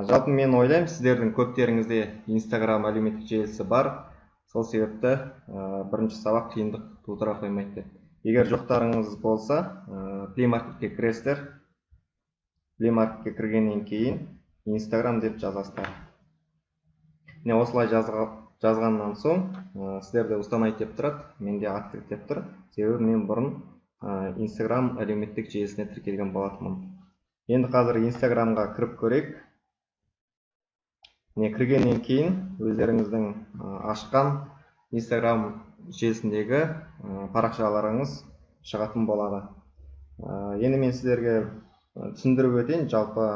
Жалпы мен ойлаймын, сіздердің көптеріңізде Instagram әлеуметтік желісі бар. Сол себепті бірінші сабақ қиындық тудыра қоймайды. Егер жоқтарыңыз болса, Play Marketке кіресіздер. Play Marketке кіргеннен кейін Instagram деп жазасыздар. Міне осылай жазғаннан соң сіздерде ұстамай деп тұрады, менде актив деп тұр. Себебі мен бұрын Instagram әлеуметтік желісіне тіркелген болатынмын. Енді қазір Instagramға кіріп көрейік. Міне кіргеннен кейін өздеріңіздің ашқан Instagram желісіндегі парақшаларыңыз шығатын болады. Енді мен сіздерге түсіндіріп өтейін, жалпы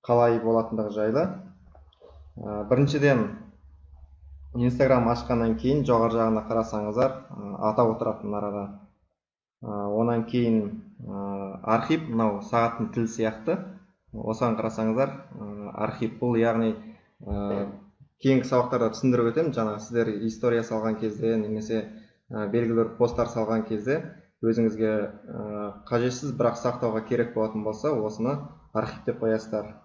қалай болатындығы жайлы. Біріншіден Instagram ашқаннан кейін жоғары жағына қарасаңыздар, атау отыратын мынарада. Онан кейін архив, мынау сағаттың тілі сияқты. Осыған қарасаңыздар, архив бұл, яғни кейінгі сабақтарда түсіндіріп өтемін. Жаңа сіздер история салған кезде немесе белгілі бір посттар салған кезде өзіңізге қажетсіз, бірақ сақтауға керек болатын болса, осыны архив деп қоясыздар.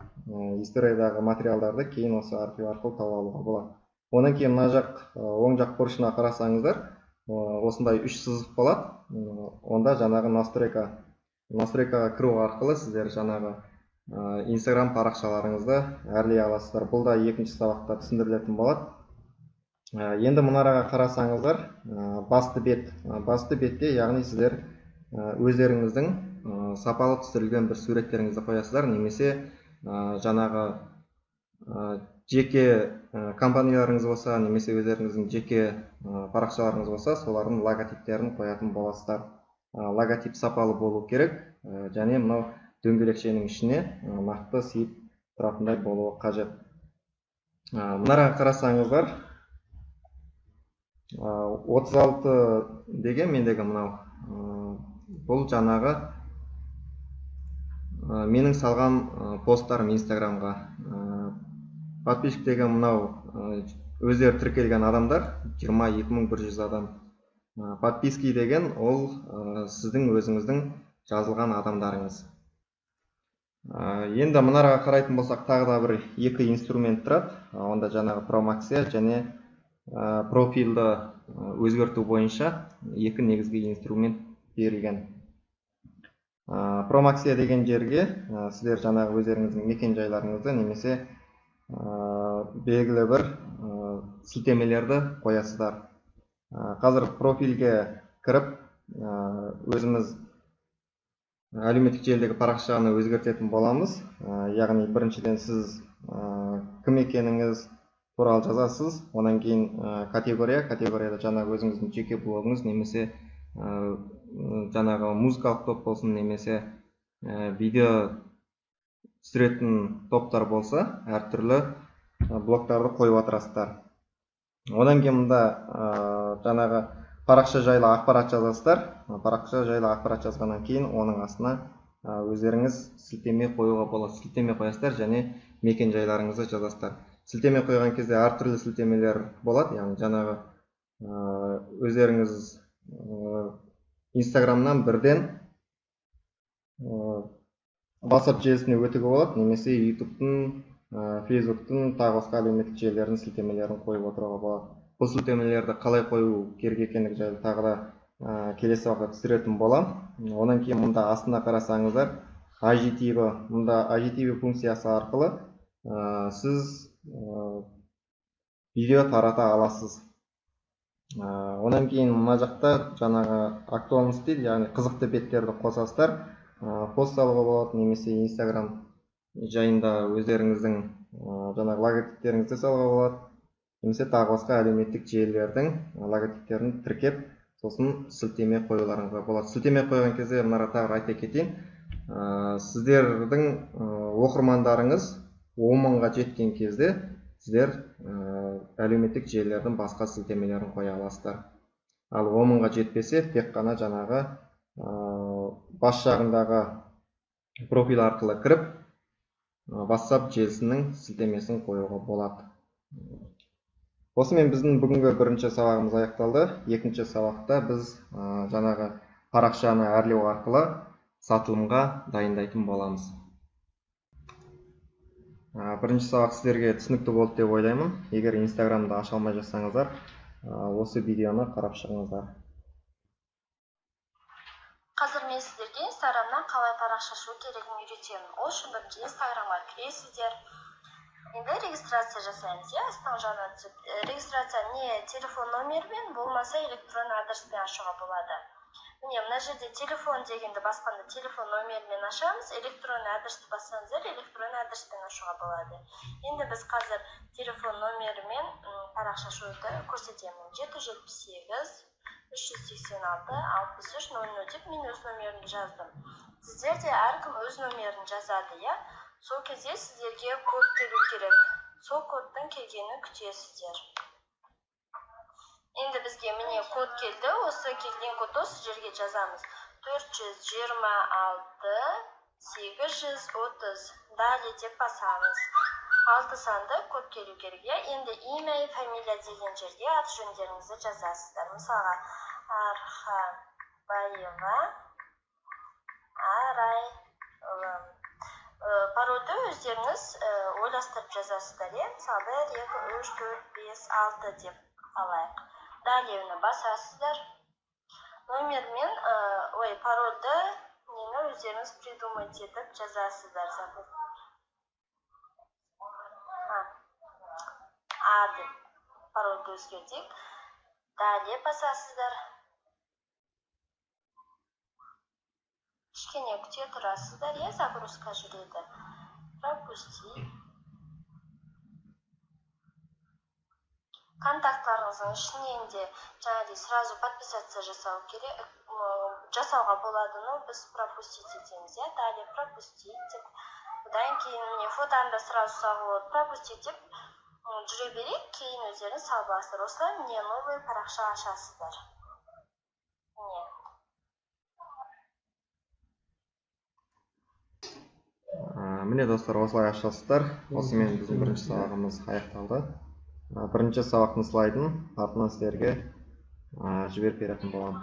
Историядағы материалдарды кейін осы архив арқылы тауып алуға болады. Онан кейін мына жақ оң жақ бұрышына қарасаңыздар, осындай 3 сызық болады. Онда жаңағы настройкаға кіру арқылы сіздер жаңағы Instagram парақшаларыңызды әрлей аласыздар. Бұл да екінші сабақта түсіндірілетін болады. Енді мұнараға қарасаңыздар, басты бетте, яғни сіздер өздеріңіздің сапалы түсірілген бір суреттеріңізді қоясыздар, немесе жаңағы жеке компанияларыңыз болса, немесе өздеріңіздің жеке парақшаларыңыз болса, солардың логотиптерін қоятын боласыздар. Логотип сапалы болу керек, және мынау дөңгелекшенің ішіне нақты сиып тұратындай болуы қажет. Мұнараға қарасаңыздар, 36 деген мендегі мынау, бұл жаңағы менің салған посттарым Instagramға. Подписчик деген мынау өздері тіркелген адамдар, 22100 адам. Подписки деген ол сіздің өзіңіздің жазылған адамдарыңыз. Енді мұнараға қарайтын болсақ, тағы да бір екі инструмент тұрады. Онда жаңағы промаксия және профилді өзгерту бойынша екі негізгі инструмент берілген. Промаксия деген жерге сіздер жаңағы өздеріңіздің мекен жайларыңызды немесе белгілі бір сілтемелерді қоясыздар. Қазір профильге кіріп, өзіміз әлеуметтік желідегі парақшаны өзгертетін боламыз. Яғни біріншіден сіз кім екеніңіз туралы жазасыз. Онан кейін категорияда жаңағы өзіңіздің жеке блогыңыз, немесе жаңағы музыкалық топ болсын, немесе видео түсіретін топтар болса, әртүрлі блоктарды қойып отырасыздар. Одан кейін мұнда жаңағы парақша жайлы ақпарат жазасыздар. Парақша жайлы ақпарат жазғаннан кейін оның астына өздеріңіз сілтеме қоюға болады. Сілтеме қоясыздар және мекен жайларыңызды жазасыздар. Сілтеме қойған кезде әртүрлі сілтемелер болады. Яғни жаңағы өздеріңіз Instagramнан бірден WhatsApp желісіне өтуге болады, немесе YouTube'тың, Facebook'тың, тағы басқа әлеуметтік желілердің сілтемелерін қойып отыруға болады. Бұл сілтемелерді қалай қою керек екендігі жайлы тағы да келесі сабақта түсіндіретін болам. Онан кейін мұнда астына қарасаңыздар, мұнда IGTV функциясы арқылы сіз видео тарата аласыз. Онан кейін мына жақта жаңағы актуальности, яғни қызықты беттерді қосасыздар. Пост салуға болады, немесе Instagram жайында өздеріңіздің жаңағы логотиптеріңізді салуға болады, немесе тағы басқа әлеуметтік желілердің логотиптерін тіркеп, сосын сілтеме қоюларыңызға болады. Сілтеме қойған кезде мұнара тағы айта кетейін, сіздердің оқырмандарыңыз 10 мыңға жеткен кезде сіздер әлеуметтік желілердің басқа сілтемелерін қоя аласыздар. Ал 10 мыңға жетпесе, тек қана жаңағы бас жағындағы профиль арқылы кіріп, WhatsApp желісінің сілтемесін қоюға болады. Осымен біздің бүгінгі бірінші сабағымыз аяқталды. Екінші сабақта біз жаңағы парақшаны әрлеу арқылы сатылымға дайындайтын боламыз. Бірінші сабақ сіздерге түсінікті болды деп ойлаймын. Егер Инстаграмды аша алмай жатсаңыздар, осы видеоны қарап шығыңыздар. Қазір мен сіздерге Инстаграмнан қалай парақша ашу керегін үйретемін. Ол үшін бірінші Инстаграмға кіресіздер. Енді регистрация жасаймыз. Астыңғы жағына түсіп, регистрация не телефон номермен, болмаса электронный адреспен ашуға болады. Міне, мына жерде телефон дегенді басқанда телефон номермен ашамыз, электронный адресті бассаңыздар, электронный адреспен ашуға болады. Енді біз қазір телефон номермен парақша ашуды көрсетемін. 778 386 63 00 деп мен өз номерімді жаздым. Сіздер де әркім өз номерін жазады, Сол кезде сіздерге код келу керек. Сол кодтың келгенін күтесіздер. Енді бізге міне код келді. Осы келген кодты осы жерге жазамыз. 426 830 Дали деп басамыз. 6 санды код келу керек. Енді имя и фамилия деген жерге аты жөндеріңізді жазасыздар. Мысалға, Архабаева Арайлым. Парольді өздеріңіз ойластырып жазасыздар. Мысалы, 1, 2, 3, 4, 5, 6 деп алайық. Далее басасыздар. Номермен, парольді өздеріңіз придумать етіп жазасыздар. А деп парольді өзгертейік. Далее басасыздар. Кішкене күте тұрасыздар, загрузка жүреді. Пропусти. Контактларыңыздың ішінен де сразу подписаться жасауға болады, но біз пропустить етеміз. Далее пропустить деп. Одан кейін міне фотоны сразу салып, пропустить деп жүре берейік, кейін өздеріңіз салып аласыздар. Осылай міне новый парақша ашасыздар. Міне достар, осылай ашасыздар. Осымен біздің бірінші сабағымыз аяқталды. Бірінші сабақтың слайдын артынан сіздерге жіберіп беретін боламын.